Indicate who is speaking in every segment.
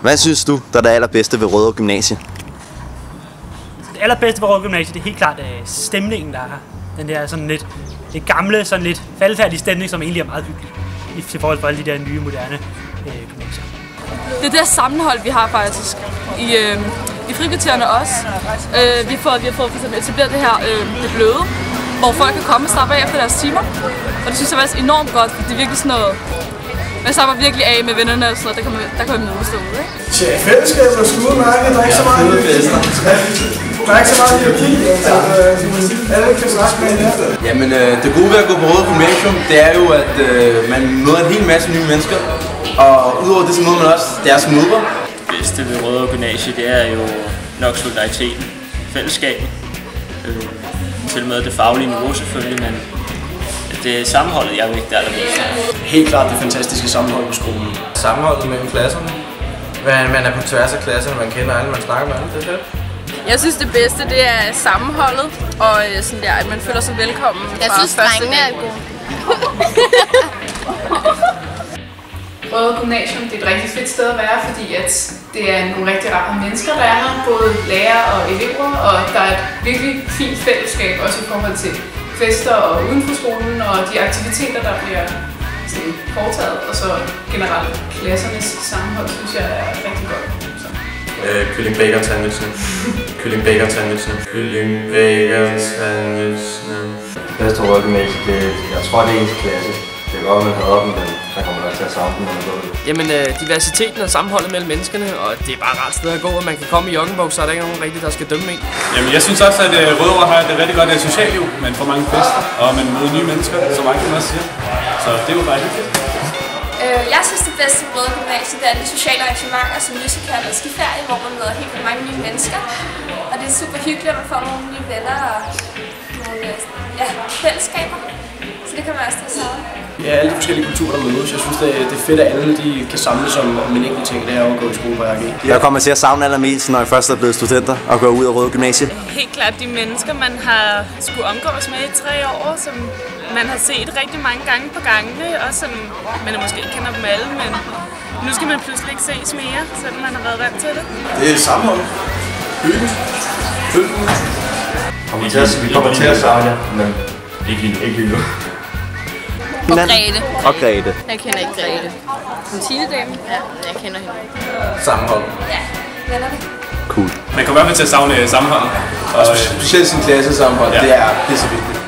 Speaker 1: Hvad synes du, der er det allerbedste ved Rødovre Gymnasie?
Speaker 2: Det allerbedste ved Rødovre Gymnasie, det er helt klart stemningen, der er her. Den der sådan lidt gamle, sådan lidt faldfærdige stemning, som egentlig er meget hyggelig i forhold til alle de der nye, moderne gymnasier.
Speaker 3: Det er det sammenhold, vi har faktisk i frikvartererne også. Vi har fået for eksempel etableret det her det bløde, hvor folk kan komme og slappe af efter deres timer. Og det synes jeg faktisk enormt godt, for det er virkelig sådan noget. Man slapper virkelig af med vennerne og sådan noget, der kan man mødes derude, ikke?
Speaker 4: Tja, fællesskabet og skuemærket, der er ikke så meget der er ikke så meget hierarki, alle kan snakke med hinanden.
Speaker 5: Jamen, det gode ved at gå på Rødovre Gymnasium, det er jo, at man møder en hel masse nye mennesker. Og udover det, så møder man også deres mødre.
Speaker 6: Det bedste ved Rødovre Gymnasium, det er jo nok solidariteten, fællesskabet. Til og med det faglige niveau selvfølgelig, men det er sammenholdet, jeg vægter allermest.
Speaker 7: Helt klart det fantastiske sammenhold på skolen.
Speaker 5: Sammenholdet mellem klasserne. Man er på tværs af klasserne, man kender alle, man snakker med alle, det er fedt.
Speaker 3: Jeg synes det bedste, det er sammenholdet, og sådan der, at man føler sig velkommen.
Speaker 8: Jeg synes, drengene er gode.
Speaker 9: Rødovre Gymnasium, det er et rigtig fedt sted at være, fordi at det er nogle rigtig rare mennesker, der er her, både lærere og elever, og der er et virkelig fint fællesskab, også i forhold til fester og uden for skolen, og de aktiviteter, der bliver sådan foretaget, og så generelt klassernes sammenhold, synes jeg er rigtig godt.
Speaker 5: Kylling bacon sandwichene. Kylling bacon sandwichene. Kylling bacon sandwichene.
Speaker 1: Bedste Rødovre Gymnasie, jeg tror det er ens klasse. Det er godt, man har op, men så kommer der til at savne den, når man går ud.
Speaker 7: Jamen, diversiteten og sammenholdet mellem menneskene, og det er bare et rart sted at gå, og man kan komme i joggenbukser, så er der ikke nogen rigtig, der skal dømme en.
Speaker 10: Jamen, jeg synes også, at Rødovre har et rigtig godt socialliv. Man får mange fester, og man møder nye mennesker, som mange kan også sige. Så det er jo bare hyggeligt.
Speaker 8: Jeg synes, det bedste ved Rødovre Gymnasium, det er de sociale arrangementer som musical og skiferie, hvor man møder helt mange nye mennesker. Og det er super hyggeligt, at man får nogle nye venner og nogle fællesskaber. Så det kan man også tage sammen.
Speaker 7: Ja, alle de forskellige kulturer, der mødes. Jeg synes, det er fedt, at alle de kan samles om en enkelt ting, det er at gå i skole på RG.
Speaker 1: Jeg kommer til at savne allermest, når jeg først er blevet studenter og går ud af Rødovre Gymnasie.
Speaker 11: Helt klart de mennesker, man har skulle omgås med i 3 år, som man har set rigtig mange gange på gangene, og som man måske ikke kender dem alle, men nu skal man pludselig ikke ses mere, selvom man har været vant til det.
Speaker 5: Det er sammenhold. Hyggen. Hyggen.
Speaker 1: Vi kommer til at savne, men ikke lige nu.
Speaker 3: Og Grete.
Speaker 1: Og Grete.
Speaker 3: Jeg kender ikke Grete. En Tine-dame? Ja, jeg kender hende.
Speaker 5: Sammenhold.
Speaker 8: Ja, venner det.
Speaker 1: Cool.
Speaker 10: Man kommer i hvert fald til at savne sammenhold.
Speaker 5: Og specielt sin klasse sammenhold, det er pissevigtigt.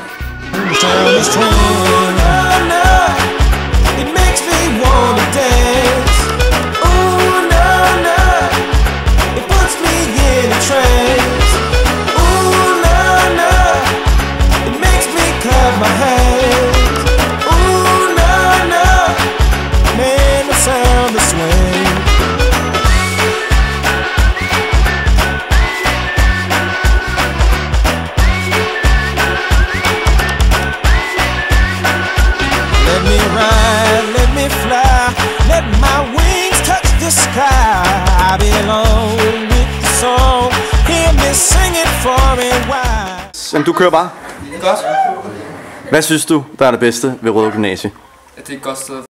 Speaker 1: Men du kører bare.
Speaker 5: Godt.
Speaker 1: Hvad synes du, der er det bedste ved Rødovre Gymnasie?
Speaker 7: Det er et godt sted